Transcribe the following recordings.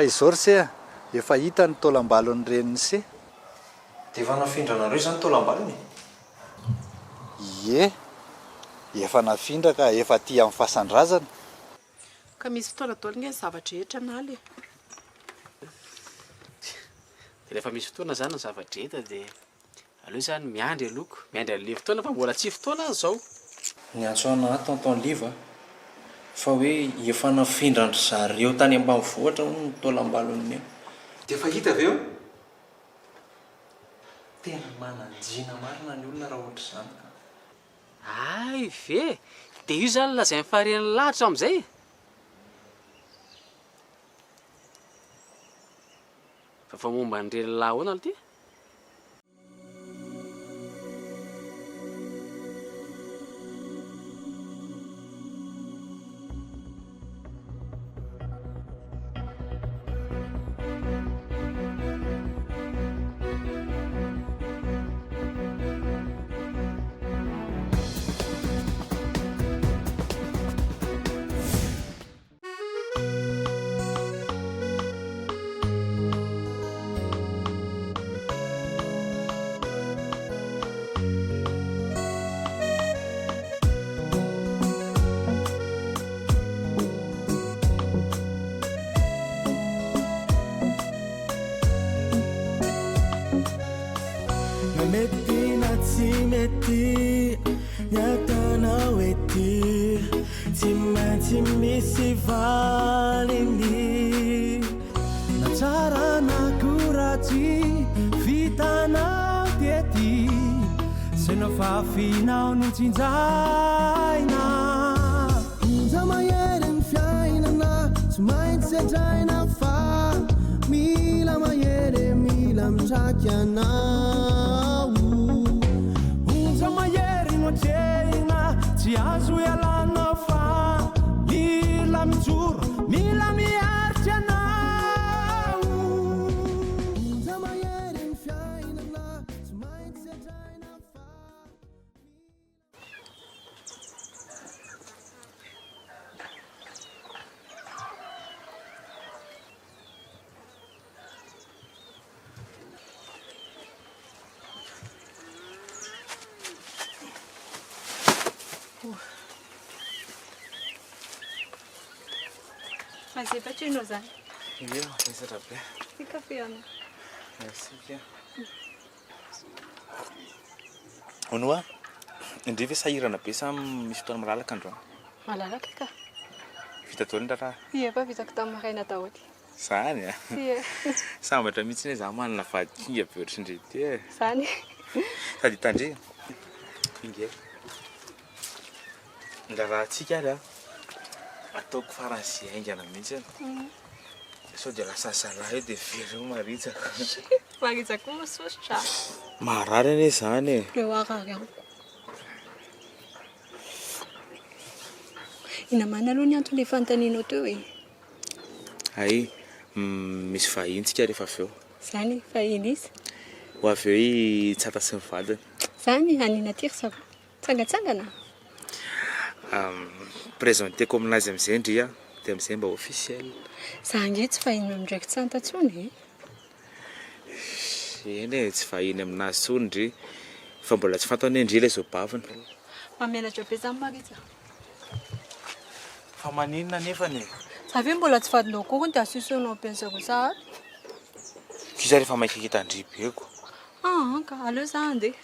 fa izao ry se efa hita ny taolam-balon'ny reniny se. Dia efa nafindrana ireo izany taolam-balony? Ie, efa nafindra ka efa ty amin'ny fasandrazana. Ka misy fotoana daholo ny zavatra rehetra naly. Dia rehefa misy fotoana zany ny zavatra rehetra dia aleo izany miandry aloko, miandry an'ilay fotoana fa mbola tsy fotoana izao. Ny antsoina tonton liva fa hoe efa nafindran-dry zareo tany ambanivohitra ny taolam-balony eo. Dia efa hita avy eo? Tena mananjina marina ny olona raha ohatra izany ka. Ay ve? Dia io zany lazain'ny faharen'ny lahatra amin'izay. Fa momba ny ren'ny lahy hoana aloha ty? Finao non ci zaina Zama yeren fiainana Sumain se zaina fa Mila ma yere mila msakiana Zama yeren no ceina Ci azu yalana fa Mila mzur Mila mi arciana Zama yeren fiainana Sumain se zaina fa Mas efa trinao zany. Ie, ezatra be. Ty kafe ana. Merci bien. Onoa, indray ve sahirana be sa misy fotoana malalaka androany? Malalaka ka. Vita daholo ny raharaha? Ie, efa vitako tamin'ny maraina daholo. Zany a? Ie. Sambatra mihitsy hoe za manana vadinga be ohatr'indray ty e. Zany. Sady hitandre. Inge. Nga raha tsika ary a. Ataoko faran'izay aingana mihitsy any. Sao dia lasa zalahy eo dia very eo maritsaka. Maritsaka koa sosotra. Marary anie zany e. Reo arary amiko. Inamana aloha ny antony fanontanianao teo e. Ay, misy vahiny tsika rehefa avy eo. Zany, vahiny izy. Ho avy eo i tsata sy ny vadiny. Zany, anina tiry sa tsangatsangana. Présenteko aminazy amin'izay ndria dia amin'izay mba officiel. Zany tsy vahiny amin'ndraiky tsy antatsony e. Eny e, tsy vahiny aminazy tsony ndry fa mbola tsy fantany ndry ilay zao baviny. Mamenatra be zany Marita. Fa maninona nefany? Sa ve mbola tsy fadinao kory dia asisonao pensako sa? Kisa rehefa maikikita ndry beko. Ka aleo za andeha.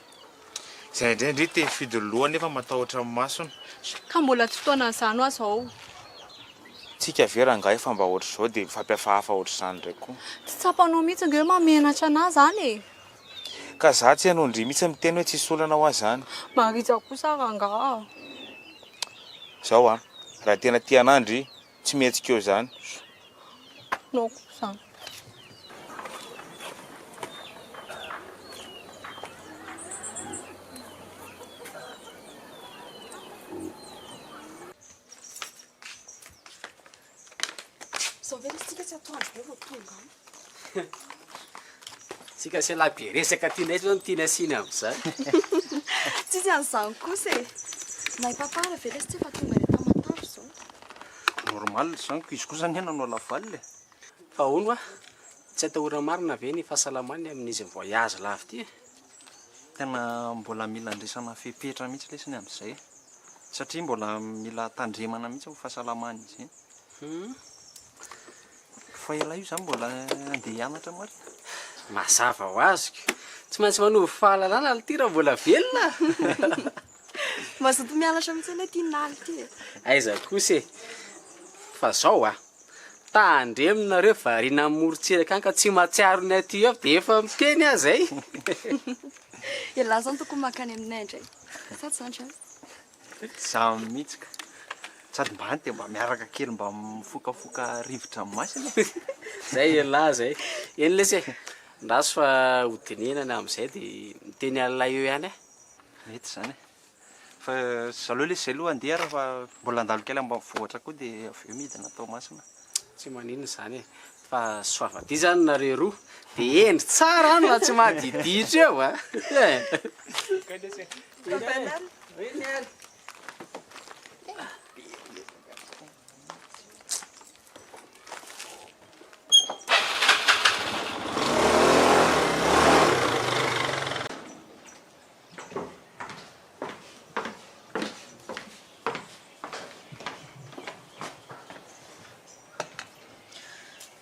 Izay indray ndry te fidy loha nefa matahotra amin'ny masony. Ka mbola tsy fotoana izany aho zao. Tsika vera nga efa mba ohatra izao dia fampiafahafa ohatra izany ndraiky koa. Tsy tsapanao mihitsy nga hoe mamenatra anahy zany e. Ka za tsy hanao ndry mihitsy miteny hoe tsisy olana ho azy zany. Marita kosa rangaha. Zao a, raha tena tia anahy ndry tsy mihetsika eo zany. No kosa. Sao vele tsika tsy atoandro be vao tonga. Tsika sy lahy be resaka tianay zao tiana siny amin'izany. Tsisy an'izany kosa e. Na ipapara vele tsy efa tonga rehefa matavy zao. Normal zany ko izy koa zany nanao lavalina. fa ono a tsy atahora marina ve ny fahasalamany amin'izy voyage lavy ty tena mbola mila andresana fepetra mihitsy lesiny amin'izay satria mbola mila tandremana mihitsy ho fahasalamany izy fa ela io zany mbola andeha hianatra mary mazava ho azoko tsy maintsy manovy fahalalana ale ty raha mbola velona mazoto mianatra mihitsy ane ty naly ty aiza kosa fa zao a tandreminareo variana morotsiraka any ka tsy matsiaro ny aty eo dia efa miteny azay ialahy zany tokony makany aminay indray sady zandry za mihitsika sady mba any dia mba miaraka kely mba mifokafoka rivotra masina zay ialahy zay eny lesy ndaso fa hodinenany amin'izay dia miteny alina eo ihany mety zany fa zaleo lesy zay aloha andeha raha fa mbola andalo kely mba mivoatra koa dia avy eo midina atao masina tsy maninona zany fa soavadia zany nareo roa dia endry tsara any raha tsy mahadiditra eo a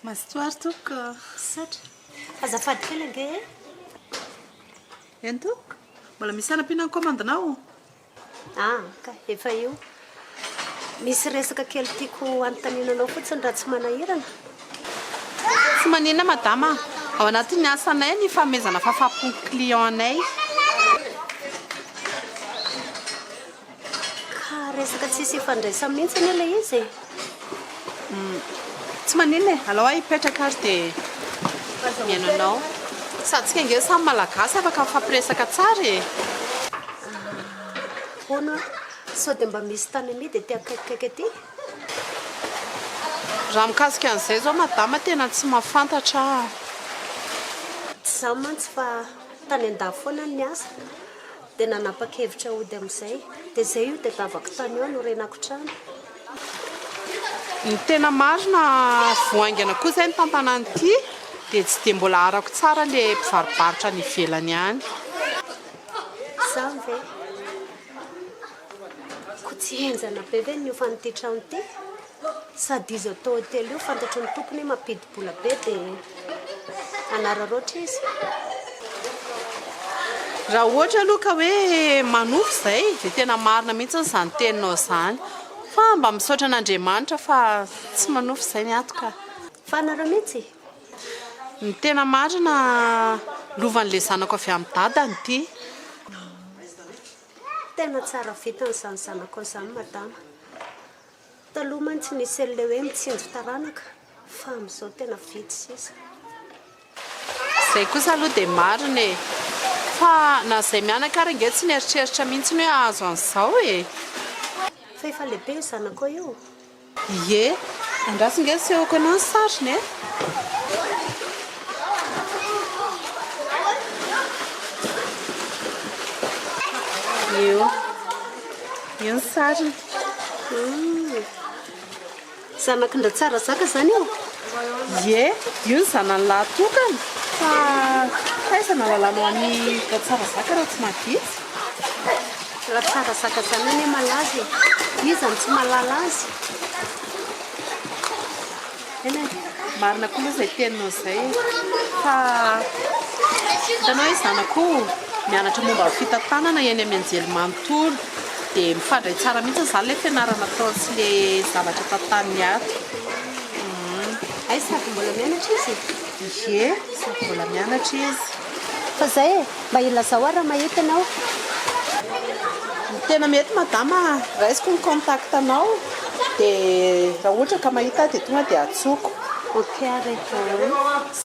Mastoary toko satra azafady kely ange eny toko mbola misy anam-pihinana komandinao ka efa io misy resaka kely tiako anontaniananao fotsiny raha tsy manahirana tsy maninona madama ao anatin'ny asanay ny famezana fafapony client anay ka resaka tsisy ifandraisa mihitsy ny ilay izy tsy maninona e alao a hipetraka ary dia miainanao sady tsika inge samy malagasy afaka mifampiresaka tsara e hono sao dia mba misy tany amidy dia tia akaikikaiky aty raha mikasika an'izay zao madama tena tsy mahafantatra tsy zany mantsy fa tany an-da foana ny asa dia nanapa-kevitra ody amin'izay dia zay io dia davako tany eo no renako trano ny tena marina voaingana koa izay ny tantanany ity dia tsy dia mbola arako tsara ilay mpivaribaritra ny ivelany ihany zany ve ko tsy henjana be ve ny ofan'ity trano ity sady izy atao hotely io fantatry ny tompony mampidibola be dia anararoatra izy raha ohatra aloha ka hoe manofo izay dia tena marina mihitsy izany teninao izany fa mba misaotra an'Andriamanitra fa tsy manofo izay ny atoka fa anareo mihitsy ny tena marina lovan'ilay zanako avy amin'ny dadany ity tena tsara vita n'izany zanako an'izany madama taloha mantsy nisy an'ilay hoe mitsinjo taranaka fa amin'izao tena vita sisa izay kosa aloha dia marina e fa na izay mianaka ary inge tsy nieritreritra mihitsy ny hoe ahazo an'izao e fa efa lehibe io zanako io ie andraso inge sehoko anao ny sariny e io ny sariny zanakindra tsara zaka zany io ie io ny zanany lahatokana fa taizana lalanao any da tsara zaka raha tsy maditsy raha tsara zaka zany ane malaza izany tsy malala azy eny marina koa moa izay teninao izay fa hitanao hoe zanako mianatra momba fitantanana eny amin'ny anjely Manontolo dia mifandray tsara mihitsy izany ilay fianarana ataony sy ilay zavatra tantaniny ato ay sady mbola mianatra izy ie sady mbola mianatra izy fa zay e mba ilazao raha mahita anao tena mety madama raisiko ny contactanao dia raha ohatra ka mahita dia tonga dia atsoko ok araiky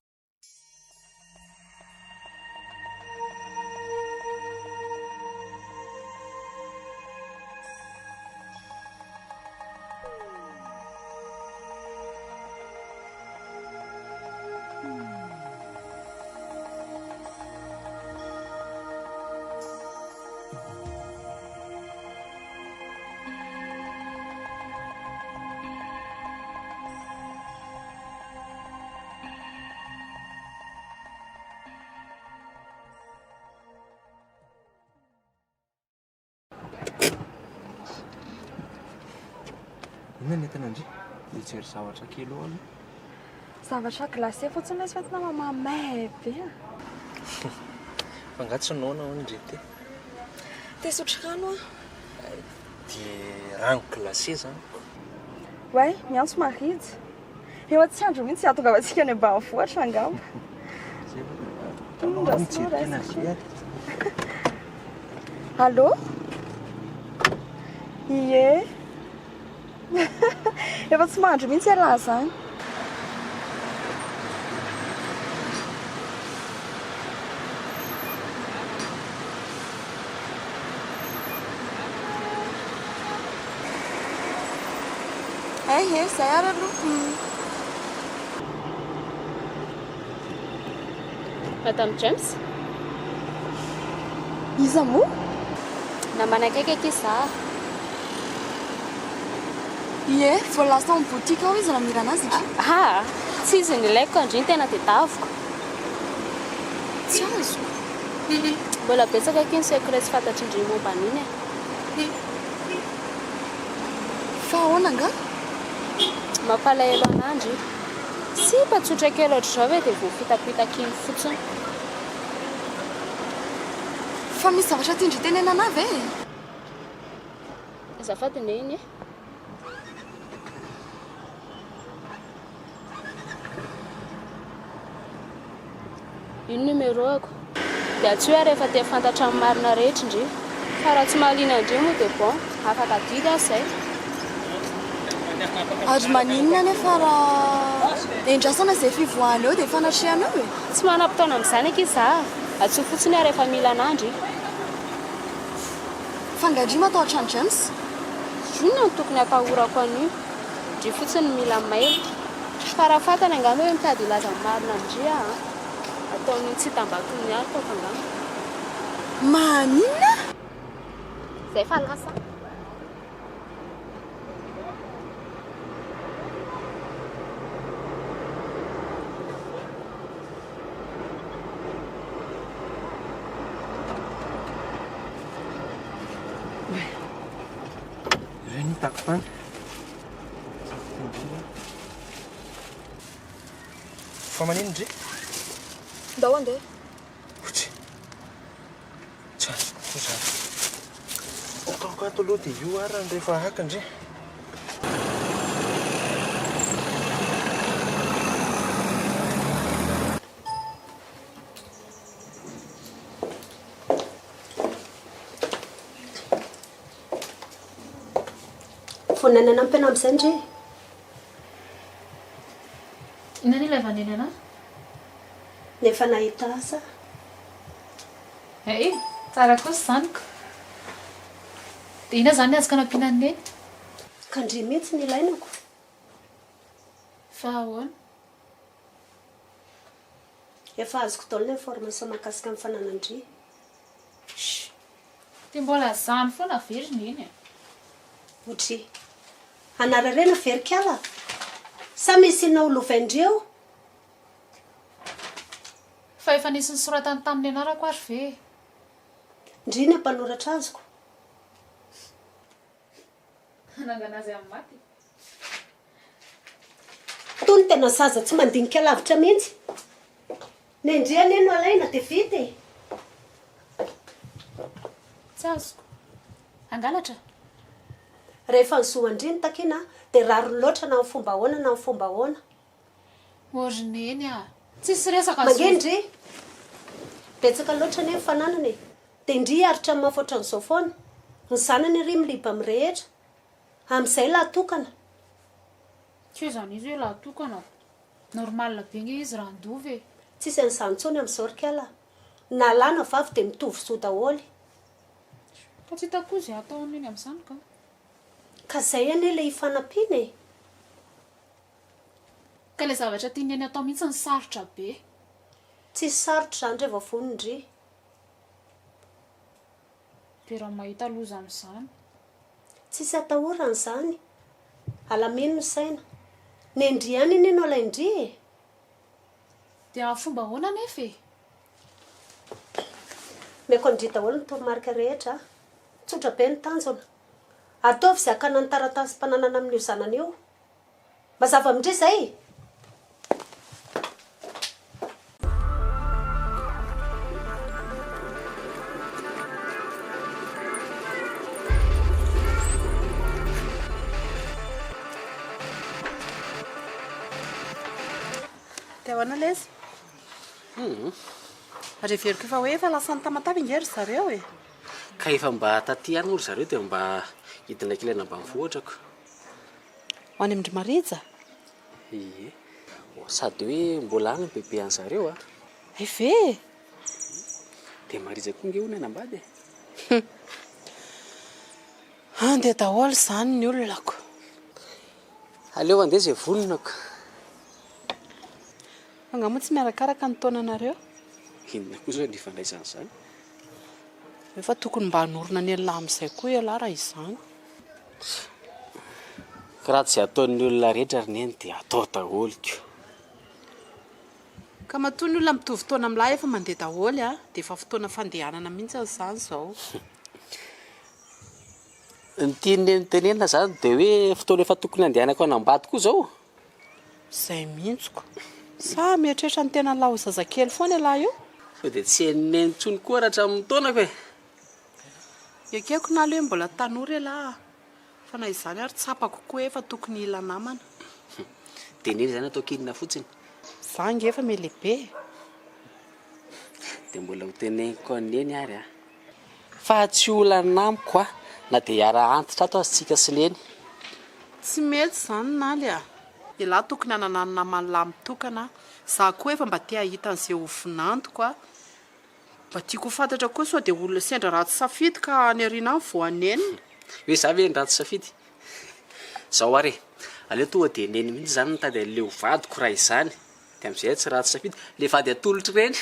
Inona ny entana indray? Mijery zavatra kely aloha. Zavatra glacé fotsiny izy fatina mamamay be. Fa ngatsy noana hono indray ty. Te sotro rano Dia rano glacé zany. Ouais, miantso maridy. Eo tsy andro mihitsy ahatongavantsika any ambanivohitra angamba. Allô? Ie. Efa tsy mandro mihitsy alahy zany. Zay ary aloha. Madame James, Iza moa? namana akaiky aty za. Ie, vao lasa amin'ny boutique ao izy namira anazy. Tsy izy ny ilaiko andriny tena tedaviko. Tsy azo. Mbola betsaka aky ny secret tsy fantatry indray momba an'iny. Fa ahoana nga? Mampalahelo an'andry. Sy patsotra kely ohatr'izao hoe dia vao fitapitaka iny fotsiny. Fa misy zavatra tiandry tenenana ve? Azafady ne iny. Iny numéro-ako. Dia tsy hoe rehefa te fantatra amin'ny marina rehetra indry. Fa raha tsy mahaliana indray moa dia bon, afaka didy aho izay. Ary maninona nefa raha endrasana izay fivoahana eo dia fanatrehana eo e. Tsy manam-potoana amin'izany aky za. Atsoa fotsiny aho rehefa mila an'andry. Fangadry matahotra ny James. Inona no tokony atahorako an'io? Ndry fotsiny mila mail. Fa raha fantany angamba hoe mitady ilaza marina indray aho. Ataony tsy tambatony ihany koa angamba. Maninona? Zay fa lasa. Iray ny tako tany. Fa manino indray? Ndao andeha. Tsy azoko koa zany. Ataoko ato aloha dia io ary rehefa haka indray. Fonanana ampena amin'izay indray. Inona ilay vaneny anahy? Nefa nahita asa. Tsara kosa zaniko. Dia ina zany azoko nampiana neny? Kandry mihitsy ny ilainako. Fa ahoana? Efa azoko daoly information mahakasika amin'ny fananandry. Dia mbola zany foana veriny iny. Otry. Anararena verikala. Sa misy inona olovaindreo? Fa efa nisy ny soratany tamin'ny anarako ary ve? Ndry ny mpanoratra azoko. Nanganazy amin'ny maty. Tony tena zaza tsy mandinika lavitra mihitsy. Ny ndriany eno alaina dia vita. Tsy azoko. Angalatra? Rehefa nisoandriny takina dia raro loatra na amin'ny fomba ahoana na amin'ny fomba ahoana. Orineny tsisy resaka mangendry. Betsaka loatra ny fananany. Dia indry aritra amin'ny mafoatra n'izao foana. Ny zanany ry miliba amin'ny rehetra. Amin'izay lahatokana. Tsy izany izy hoe lahatokana. Normal be nge izy raha ndovy e. Tsisy an'izany intsony amin'izao rikala. Na lahy na vavy dia mitovy soa daholo. Fa tsy hitako izay ataony eny amin'izany ka. Ka izay anie ilay hifanampiana e. Ka ilay zavatra tiany any atao mihitsy ny sarotra be. Tsisy sarotra izany rehefa vonindry. Dia raha mahita loza amin'izany. Tsisy atahorana izany. Alamino ny saina. Ny indry ihany iny no alaindry e. Dia fomba ahoana nefa e? Meko andry daholo ny toromarika rehetra. Tsotra be ny tanjona. ataovy izay akana ny taratasy mpananana amin'io zanany io. Mazava amindray izay. Tehoana lesy reveriko efa hoe efa lasany tamatavy ingery zareo e. Ka efa mba taty any olo zareo dia mba hidina kilena ambanivohitrako. Ho any amin'ny Marija? Ie. Sady hoe mbola any bebe any zareo a. Eve? Dia Marija koa nge ho nenambady. Andeha daholo izany ny olonako. Aleo andeha izay vononako. Angamo tsy miarakaraka ny taonanareo? Inona koa izao ny ifandraisana izany? Efa tokony mba hanorona ny lehilahy amin'izay koa ialahy raha izany. Raha tsy ataon'ny olona rehetra rineny dia atao daholiko. Ka matoa ny olona mitovy taona amin'ny lahy efa mandeha daholy dia efa fotoana fandehanana mihitsy izany izao. Ny tiany tenenina izany dia hoe fotoana efa tokony handehanako anambady koa izao. Izay mihitsiko. Sa mieritreritra ny tena laho zazakely foana ialahy io? Sao dia tsy henoneny intsony koa raha hatramin'ny taonako e. Ekeko na aloha hoe mbola tanora ialahy. Fa na izany ary tsapako koa efa tokony ila namana. Teneny izany atao kinina fotsiny. Zangy efa melehibe. Dia mbola ho teneniko aneny ary a. Fa tsy olana namiko na dia hiara antitra ato azitsika sy leny. Tsy mety izany naly a. Ialahy tokony hanana ny namany lahy mitokana. Za koa efa mba te hahita an'izay hofinantoko a. Mba tiako ho fantatra koa sao dia olona sendra ratsy safidy ka any ariana ny voanenina. Hoe za ve ny ratsy safidy? Zao ary, aleo toa dia neny mihitsy izany nitady an'ilay ho vadiko raha izany. Dia amin'izay tsy ratsy safidy, le vady atolotra ireny.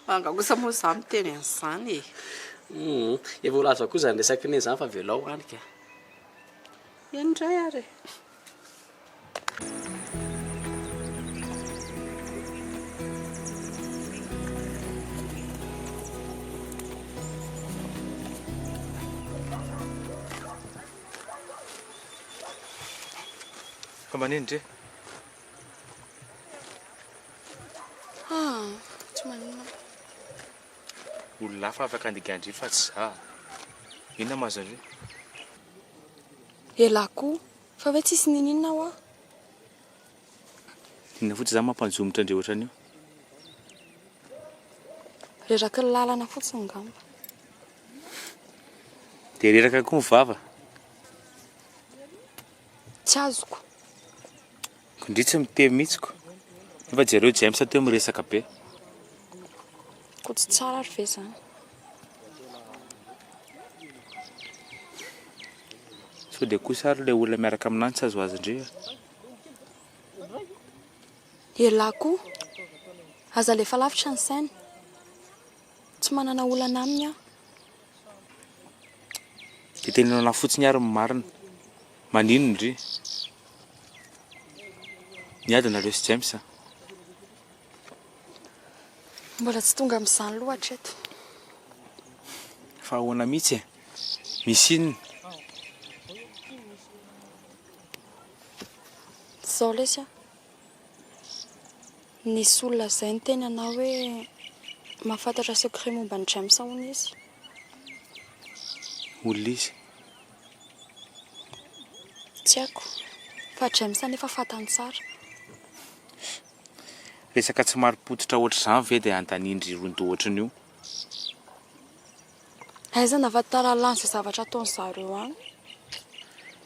Angakosa moa za miteny an'izany e. Efa laza koa izany resaka ny izany fa velao anika. Indray ary. Ka manino tre? Tsy manino. Olona hafa afaka andigandry fa tsy za. Inona mahazo andreo? Ialahy koa, fa hoe tsisy nininona ho aho. Inona fotsy za mampanjomotra andreo ohatran'io? Reraky ny lalana fotsiny ngamba. Dia reraka koa mivava. Tsy azoko. Kondritsy mitemy mihitsiko. Nefa jareo James teo miresaka be. Ko tsy tsara ary ve izany. Sao dia kosa ary ilay olona miaraka aminany tsy azo azy indreo. Ialahy koa, aza alefa lavitra ny sainy. Tsy manana olana aminy aho. Dia tenenao fotsiny ary ny marina. Manino ndry? Niadinareo sy James a? Mbola tsy tonga amin'izany loatra eto. Fa ahoana mihitsy e? Misy inona? Zao lesy a. Nisy olona izay ny teny anao hoe mahafantatra secret momba ny James hono izy. Olona izy? Tsy haiko. Fa James nefa fantany tsara. Resaka tsy mari-potitra ohatr'izany ve dia antanindry rondo ohatr'io? Aiza navatara lany izay zavatra ataony zareo any?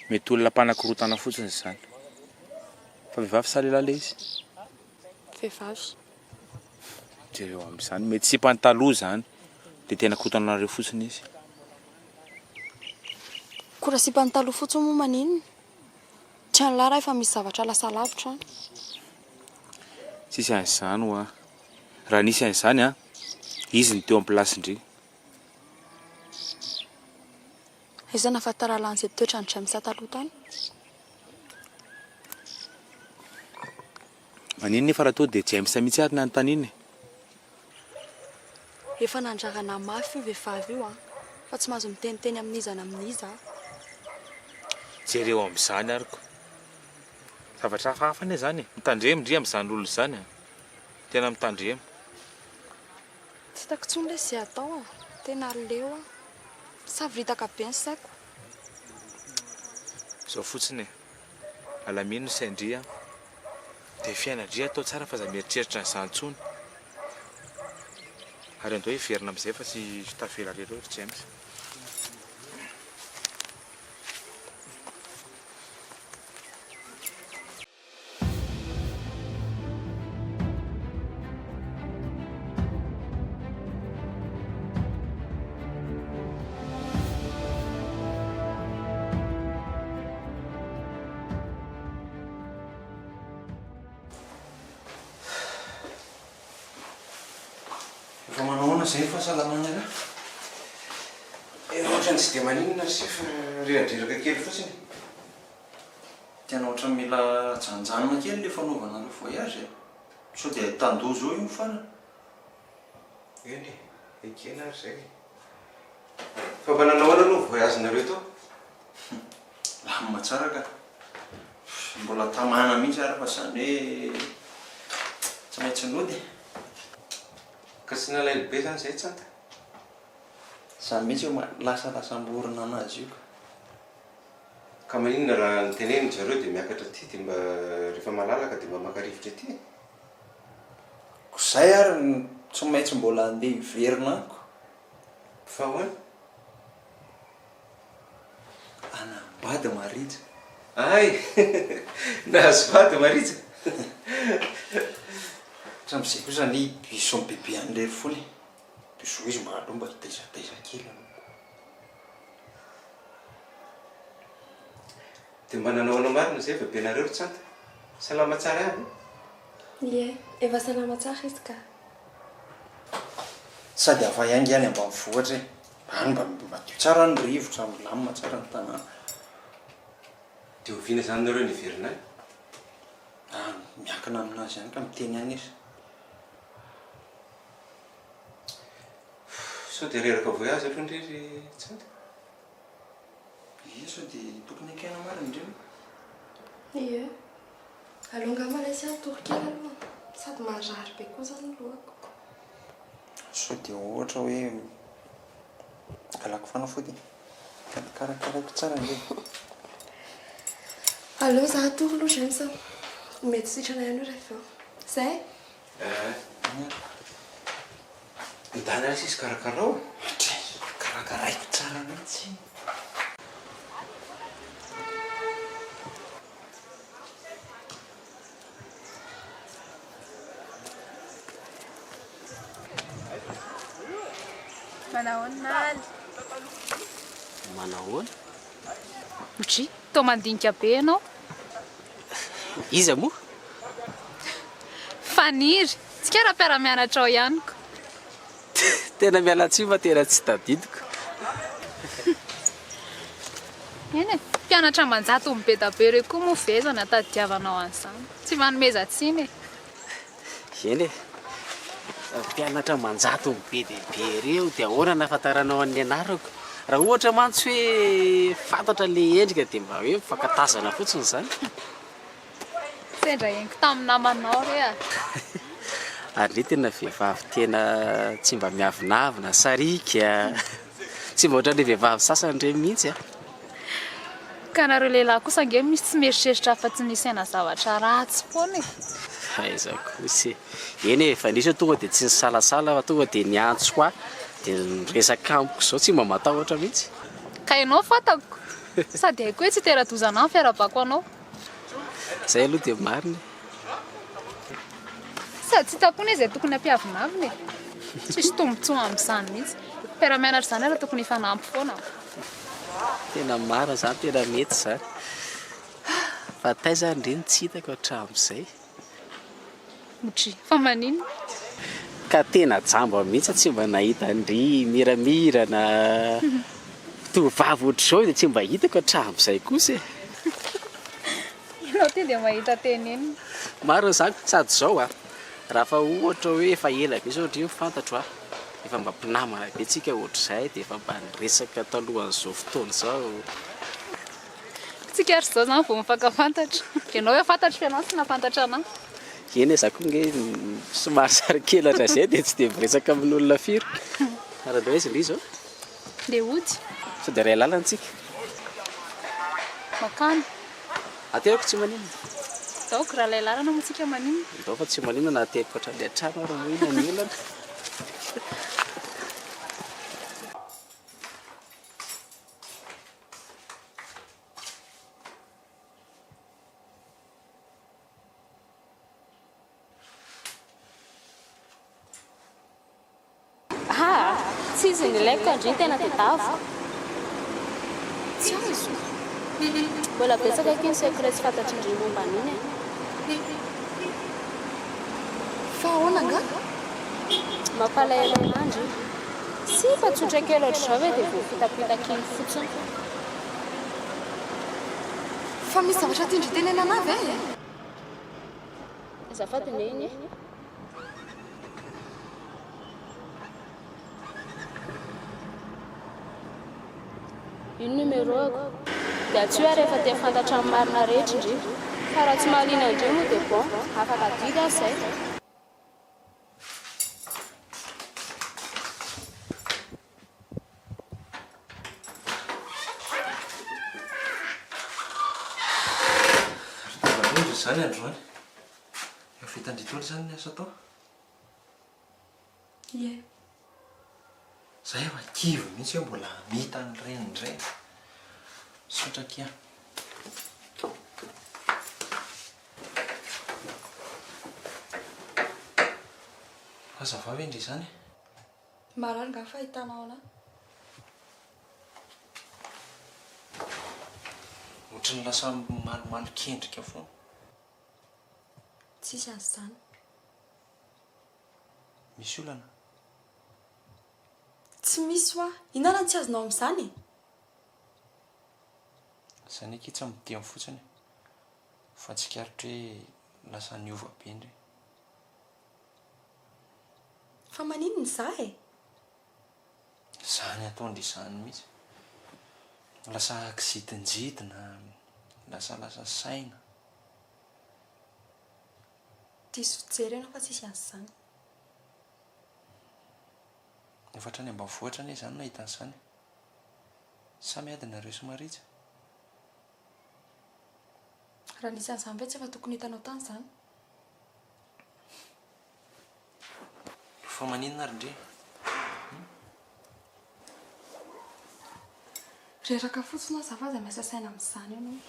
Mety olona mpanakorotana fotsiny izany. Fa vehivavy sa lehilahy ilay izy? Vehivavy. Dia eo amin'izany mety sy mpantaloha izany. Dia tena kotanareo fotsiny izy. Kora sy mpantaloha fotsiny moa maninona? Tsy any lara efa misy zavatra lasa lavitra any. Tsisy an'izany ho a. Raha nisy an'izany a, izy ny teo amin'ny plasindry. Aiza nafatara lany izay toetra ny James taloha tany? Manino nefa raha tao dia James mihitsy ary ny anontaniana e. Efa nandragana mafy io vehivavy io fa tsy mahazo miteniteny amin'iza na amin'iza. jereo amin'izany ariko. Zavatra hafahafa anie zany, mitandremo ndri amin'izany olo zany. Tena mitandremo. Tsy hitako intsony ilay izay atao tena leo savritaka be ny saiko. Zao fotsiny alamino ny saindria dia fiainadria atao tsara fa za mieritreritra n'izany intsony. Ary andao hiverina amin'izay fa tsy tavela rehetra tsy aimsa. Efa manao zay fahasalamana raha. Ohatrany tsy dia maninona sy fa reradreraka kely fotsiny. Tena ohatrany mila janjanona kely le fanaovana le voyage. Sao dia tandozo io mifana. Eny, ekena ary zay. Fa mba nanahoana aloha voyage nareo to? Lamina tsara ka. Mbola tamana mihitsy ara fa zany hoe tsy maintsy nody. Ka tsy nalainy be zany zay tsanta. Zany mihitsy lasa-borona anazy io. Ka maninona raha niteneniny zareo dia miakatra aty dia mba rehefa malalaka dia mba maka-rivotra aty. Zay ary tsy maintsy mbola andeha hiverina ako. Fa hoana? Anambady maritra. Ay, nahazo vady maritra. Sam'izay kosa ny biso ny bebe an'ilay foly. Biso izy mba aloha mba hitaizataiza kely. Dia mba nanahoana marina zay bebenareo ry tsanta. Salama tsara aby. Ie, efa salama tsara izy ka. Sady hafa iangy any ambanivohitra e. Any mba madio tsara ny rivotra, milamina tsara ny tanàna. Dia oviana zany nareo niverina any? Miankina aminazy ihany ka miteny any izy. Sao dia reraka voyage aloha ndrery tsanta? Ie, sao dia tokony ekena marina indreo. Ie, alonga malaisy atoro-kely aloha. Sady marary be koa zany lohako. Sao dia ohatra hoe alako fanafody. Karakarako tsara indreo. Allo za atoro aloha zany sa. Mety sitrana ihany io rehefa. Zay? Midany ary sisy karakarao. Karakaraiko tsara mihitsy. Manahoana? Manahoana? Otry, tao mandinika be ianao. Iza moa? Faniry, tsy kara mpiara-mianatra ao ihany ko. Tena miala tsy fa tena tsy tadidiko. Eny e, mpianatra manjato ny be da be reo koa moa vezana tadiavanao an'izany. Tsy manomeza tsiny e. Eny e, mpianatra manjato ny be dia be reo dia ahoana nahafantaranao an'ny anarako. Raha ohatra mantsy hoe fantatra le endrika dia mba hoe mifankatazana fotsiny zany. Sendra henoko tamin'ny namanao re a. Ary tena vehivavy tena tsy mba miavinavina, sarika. Tsy mba ohatran'ilay vehivavy sasany ireny mihitsy a. Ka nareo lehilahy kosa ange misy tsy mieritreritra afa-tsy nisaina zavatra ratsy foana e. Aiza kosa. Eny e, efa nisy tonga dia tsy nisalasala fa tonga dia niantso koa. Dia niresaka amiko izao tsy mba matahotra mihitsy. Ka ianao fantako. Sady haiko hoe tsy teratozana ny fiarabako anao. Zay aloha dia marina. Sady tsy takoana izay tokony ampiavinavina e. Tsisy tombontsoa amin'izany mihitsy. Mpiara-mianatra izany ara tokony hifanampy foana. Tena marina zany, tena mety zany. Fa taiza indreny tsy hitako hatramin'izay. Otry, fa maninona? Ka tena jamba mihitsy tsy mba nahita ndry miramirana. Tovovavy ohatr'izao dia tsy mba hitako hatramin'izay kosa e. Ianao ty dia mahita tenenina. Marina zany, sady zao a. Raha fa ohatra hoe efa ela be zao ndry fantatro a. Efa mba mpinamana be tsika ohatr'izay dia efa mba niresaka talohan'izao fotoana izao. tsika ary zao zany vao mifankafantatra. Ianao hoe fantatry ianao sy nafantatra anao. Eny za koa nge somary sarokelatra zay dia tsy dia miresaka amin'olona firy. Raha dao izy Lizo. Dia ody. Sao dia ray lalantsika. Makany. Ateriko tsy maninona. Daoko raha lay lalana moa tsika maninona. Ndao fa tsy maninona na ateriko hatrany an-trano ary moina ny olana. Tsy izy ny ilaiko andry tena tedavo. Tsy azo. Mbola betsaka kiny secret tsy fantatry indray momba an'iny e. Fa ahoana nga? Mampalahelo an'andry. Sy fa tsotra kely ohatr'izao hoe dia voafitapitaka iny fotsiny. Fa misy zavatra tiandry tenena anavy e? Azafady ne iny e. Iny numéro-ako. Dia tsy hoe rehefa te fantatra amin'ny marina rehetra indry. Fa raha tsy mahaliana indray moa dia bon, afaka didy aho izay. Indro zany androany. Efa fitandritolo zany ny asa tao. Ie. Zay efa kivy mihitsy hoe mbola mita ny renindray. Sotrakia. Hazava ve indry zany? Marary nga fahitanao anahy. Ohatrany lasa malomalo kendrika foana. Tsisy azy zany. Misy olana? Tsy misy hoa. Inona tsy azonao amin'izany? Zany eky tsy amin'ny teny fotsiny. Fa tsikaritry hoe lasa niova be indray. Fa maninona izaho e? Zany ataondry izany mihitsy. Lasa kizitinjidina, lasa saina. Diso fijery ianao fa tsisy azy zany. Efa hatrany ambanivohitra anie zany nahitan'izany. Samy adinareo somaritsa. Raha nisy an'izany ve tsy efa tokony hitanao tany zany? Fa maninona ary ndre? Reraka fotsiny azafady miasa saina amin'izany ianao.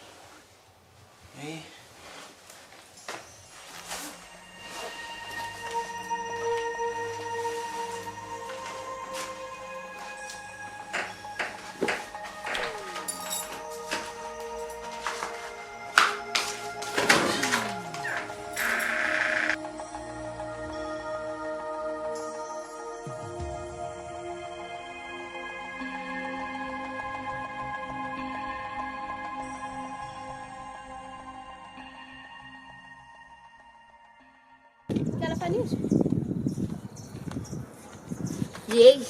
Yey.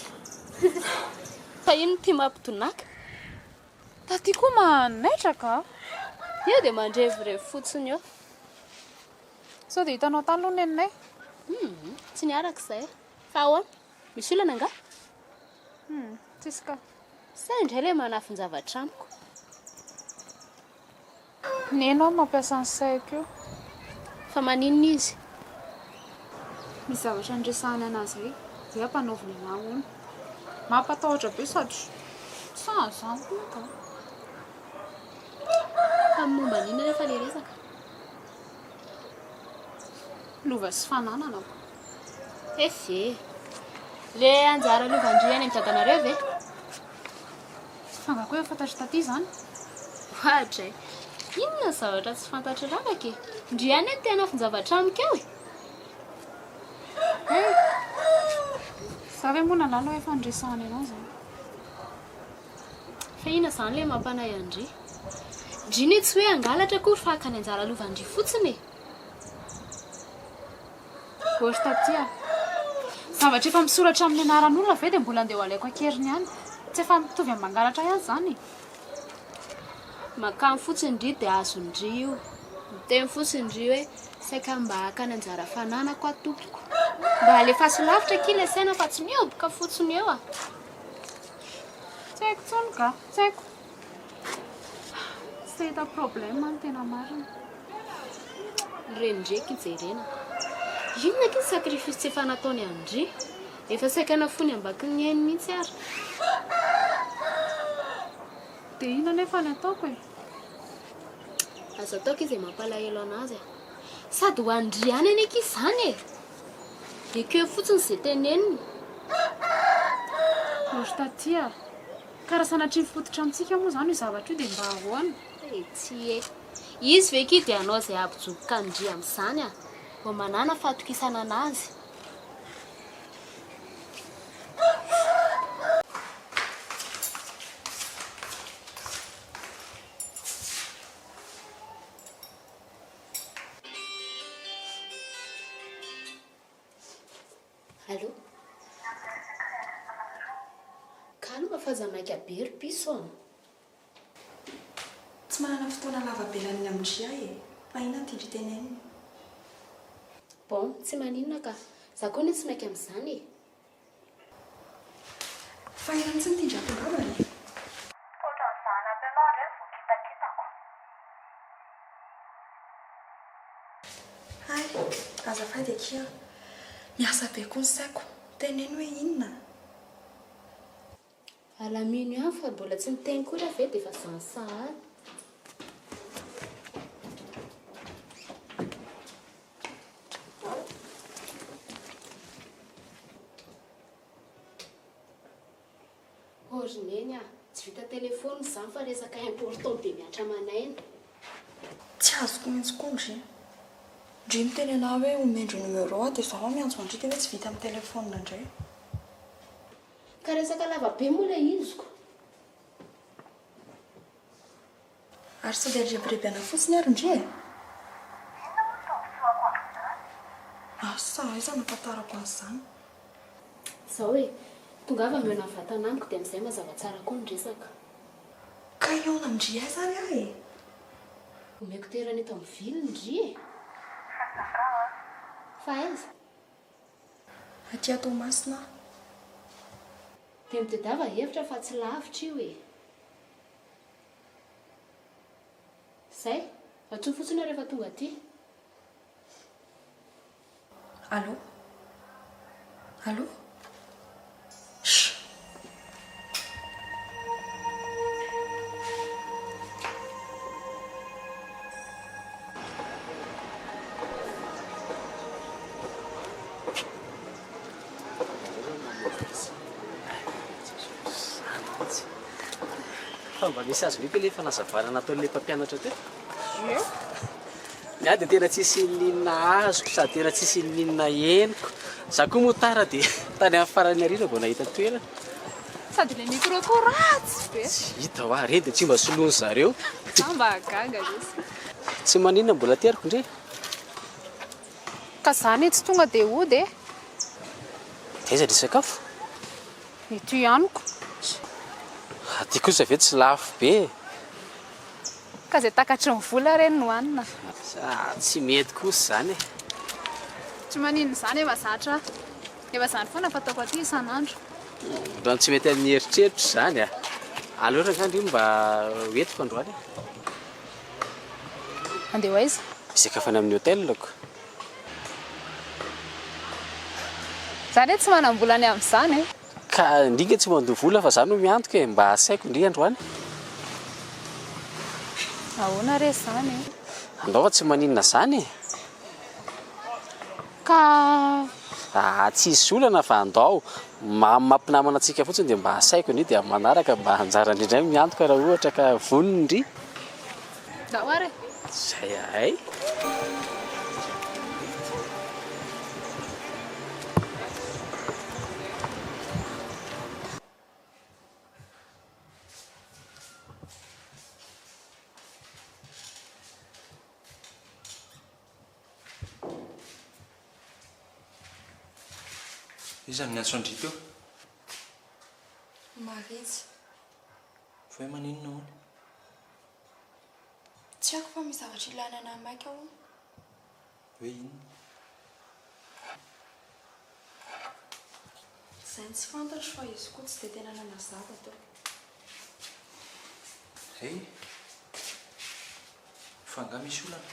Fa ino tia mampitonaka? Taty koa manaitra Io dia mandrevy fotsiny eo. Sao dia hitanao tany aloha neninay? Tsy niaraka izay. Fa ahoana? Misy olana nga? Tsisy ka. Sa indray ilay manafy ny zavatra amiko. Nenao mampiasa ny saiko io. Fa maninona izy? Misy zavatra niresahana anazy zay. Zay ampanaoviny anahy hono. Mampatahotra be sady zany ka. Fa momba an'inona rehefa ilay resaka? Lova sy fananana. Efe. Ilay anjara lova-ndry any amin'ny dadanareo ve? Fangako hoe fantatry taty zany. Ohatra e. Inona zavatra tsy fantatry lavaka e? Ndry any ny tena finjavatra amiko eo e. Sa ve moa nalalo efa niresahana anao zany. Fa ina zany ilay mampanahy andry. Ndry ny tsy hoe angalatra koa fa haka ny anjara lova-ndry fotsiny e. Ohatra taty zavatra efa misoratra amin'ny anaran'olona ve dia mbola andeha ho alaiko akeriny ihany. Tsy efa mitovy amin'ny mangalatra ihany zany. makany fotsindry dia azondry io miteny fotsindry hoe saika mba hakany anjara fananako atompoko mba alefaso lavitra kila saina fa tsy mioboka fotsiny eo tsy haiko tsony ka tsy haiko tsy hita problème ny tena marina reny ndraiky ijerena inona ky sacrifice tsy efa nataony andry efa saika nafony ambaky ny ainy mihitsy ary dia ina nefa ny ataoko azo ataoko izy mampalahelo anazy sady ho andry any any eky izany ekeo fotsiny izay teneniny ozy tatia karaha sanatry mifototra amintsika moa izany io zavatra io dia mba ahoana tsy e izy ve ky dia anao izay abijoboka andry amin'izany vao manana fahatokisana anazy Allô? Calme fa zanaka be ry piso tsy manana fotoana lava be laniny amindry ahy fa inona ty ndry teneniny bon tsy maninona ka za koa ny tsy mainka amin'izany fa irany tsy nitindry ampingavany ohatran'izany ampy ianao ireny vao kitakitako ay azafady akia miasa be koa ny saiko teneny hoe inona alamino ihany fa mbola tsy miteny koa raha ve dia efa zansahany orineny tsy vita telefony izany fa resaka important be miatra manaina tsy azoko mihitsy koa ndry miteny anao hoe omendro numéro a dia zaho miantso andry tena hoe tsy vita amin'ny telefona indray ka resaka lavabe moa ilay iziko ary sady arebirebiana fotsiny ary ndry asa iza nampatarako an'izany izao hoe tonga avy amena vatanamiko dia amin'izay mazava tsara koa ny resaka ka eona amindry ay zany ahy omeko toerana eto amin'ny vily ndry fa aiza aty atao masina dia mitadiava hevitra fa tsy lavitra io izay atsoa fotsiny rehefa tonga aty allô allô fa mba misy azy miko le fa nazavana nataon'le mpampianatra teo ny a dia tena tsisy linina azoko sady tena tsisy linina heniko za koa moa tara dia tany amin'ny farany arina vao nahita toerana sady le micro koa ratsy be tsy hita ho reny dia tsy mba soloany zareo mba agaga izy tsy maninona mbola teriko ndre ka zany tsy tonga dia ody taiza le sakafo ito ihaniko aty kosa ve tsy lafo be ka zay takatry ny vola reny no hanina tsy mety kosa zany tsy manino izany efa zatra efa zany foana fataoko aty isan'andro rano tsy mety amin'ny heritreritra zany alora ngandry mba hoentiko androany andeha aiza izakafany amin'ny hôtel lako zany hoe tsy manam-bolany amin'izany ka ndrika tsy mandovola fa zany no miantoka mba asaiko ndri androany ahoana re zany andao fa tsy maninona zany ka tsisy olana fa andao mampinamana antsika fotsiny dia mba asaiko ni dia manaraka mba anjara indrindray miantoka raha ohatra ka vonony ndry dahoare zay ay izany ny antso andry teo maritsy fa hoe maninona hoany tsy haiko fa misy zavatra ilana ana maika ao. Hoe inona? Izany tsy fantatro fa izy koa tsy dia tena nanazava tao. Hey, fa nga misy olana?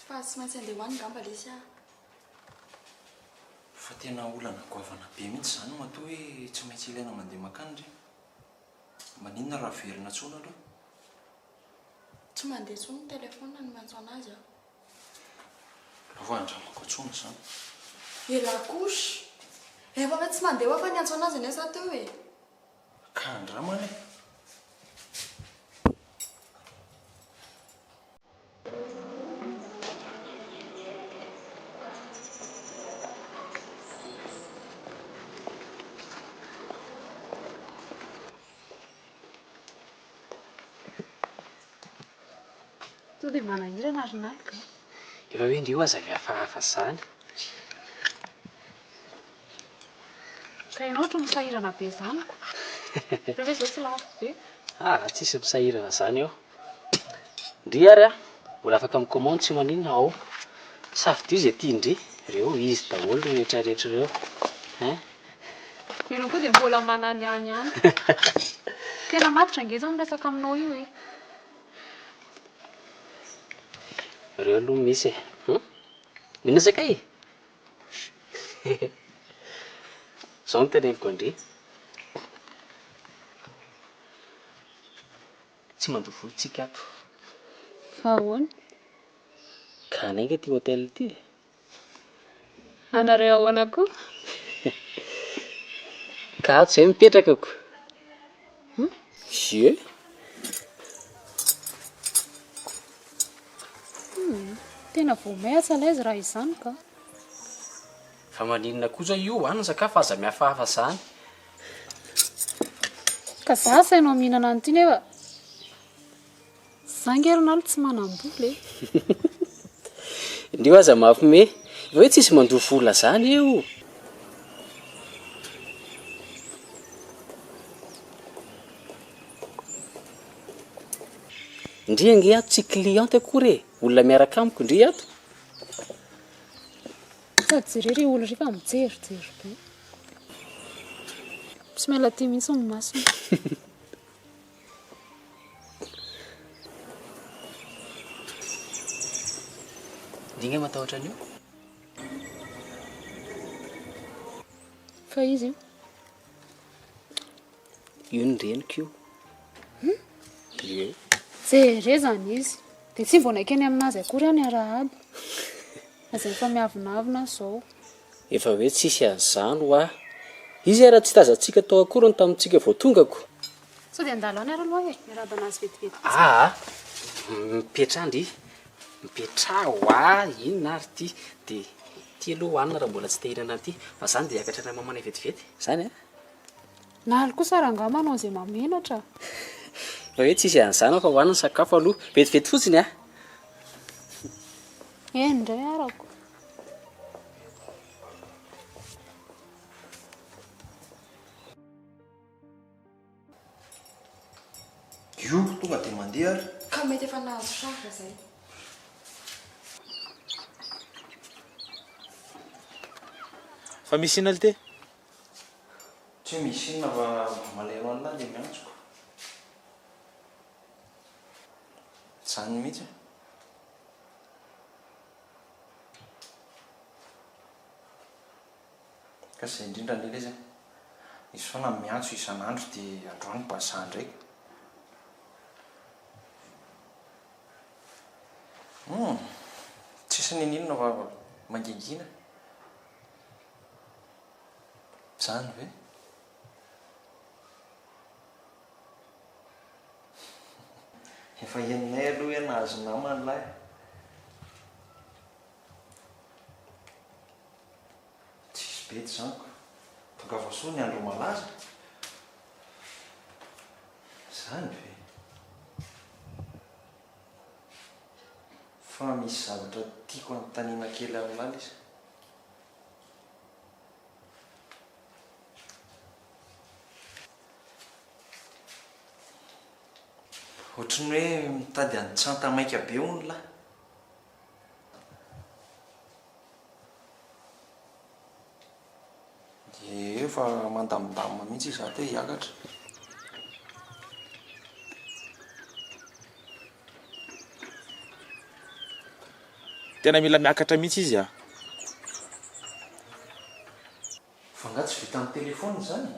Fa tsy maintsy andeha hoany ngamba le izy Fa tena olana goavana be mihitsy izany matoa hoe tsy maintsy ilaina mandeha makany re. Maninona raha verina tsona aloha? tsy mandeha tsony ny telefona no mantso anazy aho. Raha ho andramako tsona izany. Ela kosy. Efa hoe tsy mandeha ho fa ny antso anazy anie sa teo e. Ka andramana e. To dia manahirana ary naka. Efa hoe ndrio aza hafahafa izany. Ka ianao ohatry misahirana be izany. Rehefa izao tsy lafo be. Tsisy misahirana izany eo. Ndry ary mbola afaka mikomandy tsy maninona ao. Safidio izay tiandry. Ireo izy daholo rehetrarehetra ireo. Ianao koa dia mbola mananiany ihany. Tena matotra angeza miresaka aminao io e. Ireo aloha misy e. Minisaka e. Izao no teneniko andry. Tsy mandoa volontsika ato. Fa ahoana? Ka anainga ty hôtel ity. Anareo ahoana koa? Ka ato izay mipetrakako. Ie. Tena vao miasa ilay izy raha izany ka. Fa maninona kosa io hoanina sakafo aza mihafahafa izany. Ka za sainao mihinana an'ity nefa. Zangerinalo tsy manam-bola e. Ndrio aza mampime. Efa hoe tsisy mandoa vola izany io. Ndry ange ato tsy cliente akory e. Olona miaraka amiko ndry ato. Sady jerery olona rehefa mijerijery be. Tsy mila tia mihitsy ny masina. Dinga matahotra an'io. Fa izy io. Io ny reniko io. Ie. Jere zany izy. Dia tsy mbola keny aminazy akory any arahady. Azay efa miavonavona izao. Efa hoe tsisy an'izany hoa. Izy ara tsy tazantsika tao akory ny tamintsika vao tongako. Sao dia andalo any araloha e. Miarahaba anazy vetivety. Mipetra ndry. Mipetra hoa inona ary ty. Dia ty aloha hoanina raha mbola tsy tehinana ty. Fa izany dia hiakatra ny mamana vetivety. Izany a. Nahalo kosa raha nga manao izay mamenatra. Fa hoe tsisy an'izany fa hoanina sakafo aloha. Vetivety fotsiny a. Indray arako. Io tonga dia mandeha ary. Ka mety efa nahazo safra izay. Fa misy inona lite? Tsy misy inona fa malahelo an'la dia miantsoko. Izany mihitsy. Ka izay indrindra indrindra izy. Izy foana miantso isan'andro dia androany bazà ndraika. Tsisy ninona fa mangingina. Izany ve? Efa henonay aloha hoe nahazo namana lahy. Tsisy bety izany koa. Tonga fa soa ny andro malaza. Izany ve? Fa misy zavatra tiako anontaniana kely amin'lala izy. ohatrany hoe mitady antsanta maika be hono lahy. Efa mandamindamina mihitsy izy ato hoe hiakatra. Tena mila miakatra mihitsy izy a. Fa nga tsy vita amin'ny telefôny zany.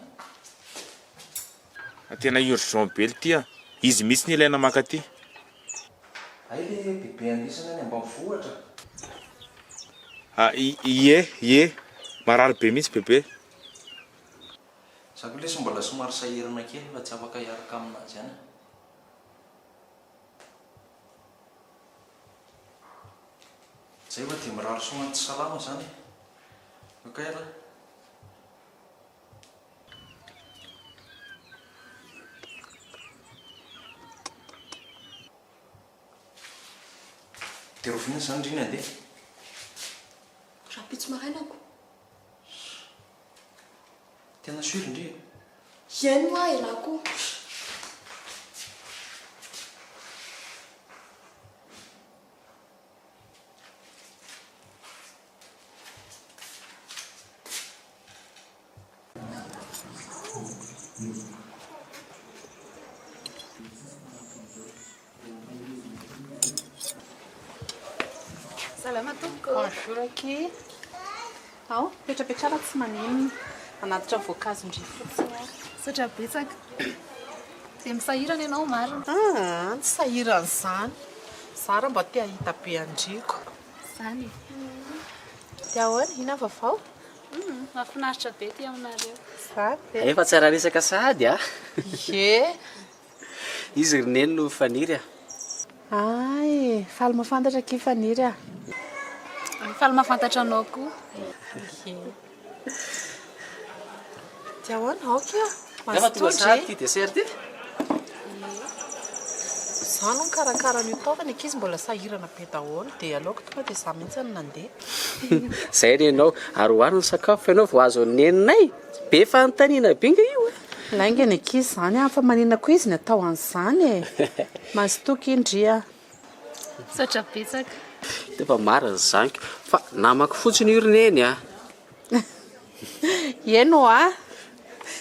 Tena urgent be ty a. Izy mihitsy ny ilaina maka ty. Ay le bebe anisana any ambanivohitra. Ie. Marary be mihitsy bebe. Zako le mbola somary sahirana kely fa tsy afaka hiaraka aminazy any. Zay fa dia mirary somary tsy salama zany. Okay raha. Dia roviana zany rina andeha. Rapitso marainako. Tena sury ndre. Iano a ialako. Salama tompoko. Bonjour aky. Ao, petrapetrara tsy maninona. Anatitra voankazo ndry fotsiny. Sotra betsaka. Dia misahirana ianao marina. Tsy sahiran'izany. Zara mba te hahita be andriko. Zany. Dia ahoana, ina vaovao? Mahafinaritra be ty aminareo. Zany. Efa tsara resaka sahady a. Ye. Izy rineny no faniry a. Ay, faly mahafantatra aky faniry a. Faly mahafantatra anao koa. Dia ahoana, aoka. Efa tonga sahady ty dessert ty. Zaho no karakara ny taovana ankizy mbola sahirana be daholo dia aleoko tonga dia za mihitsy ny nandeha. Zay ny ianao ary hoariny sakafo ianao vao azo neninay. Be fanontaniana be nga io. Lainga ny ankizy zany a, fa maninona koa izy ny atao an'izany e. Mazotoky indria. Sotra betsaka. Efa marina zaniko fa namako fotsiny io rineny a. Eno a.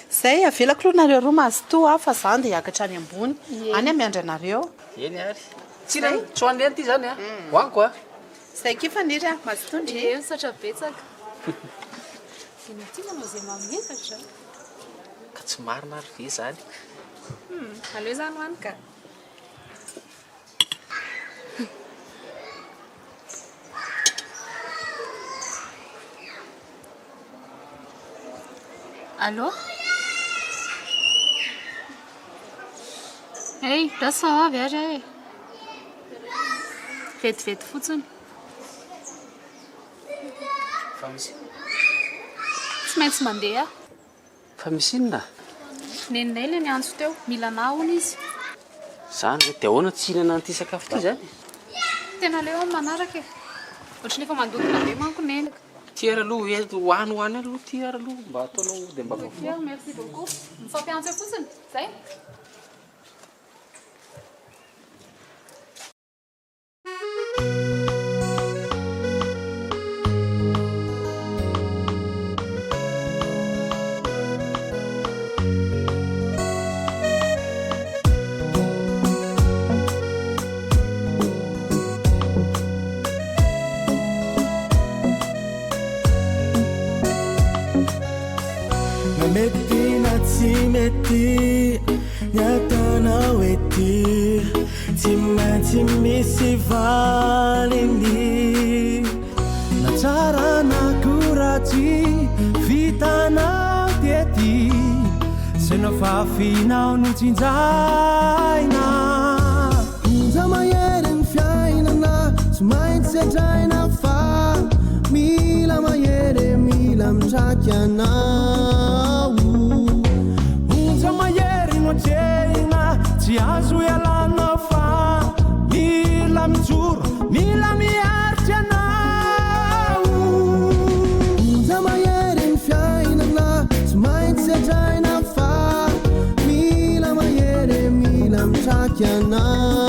Zay avelako aloha nareo roa mazoto a fa zany dia hiakatra any ambony. Any amiandry anareo. Eny ary. Tsira tsoan'eny ty zany a. Hoaniko a. Zay ky faniry a, mazoto indri. Sotra betsaka. Dinitiana moa izay mamekatra. Ka tsy marina ary ve zany. Aleo zany hoany ka. Allô? Hey, rasa avy ary e. Vetivety fotsiny. Fa misy. Tsy maintsy mandeha. Fa misy inona? Neninay le niantso teo, mila na hono izy. Zany dia ahoana tsy hinana an'ity sakafo ty zany? Tena leo amin'ny manaraka e. Ohatrany efa mandokona be manko nenaka. Ty ara aloha hoany aloha ty ara aloha mba ataonao dia mba vaovao. Merci beaucoup. Mifampiantso fotsiny. Zay. Mety na tsy mety nyatanao ety tsy maintsy misy valiny na tsara na koratsy vitanao tety se na fafinao no tsinjaina onja mahery ny fiainana tsy maintsy adraina fa mila mahery mila mitraky anao onja mahery no atrehina tsy azo ialana fa mila mijoro mila miaritry anao onja mahery ny fiainana tsy maintsy adraina fa mila mahery mila mitraky manindiky anao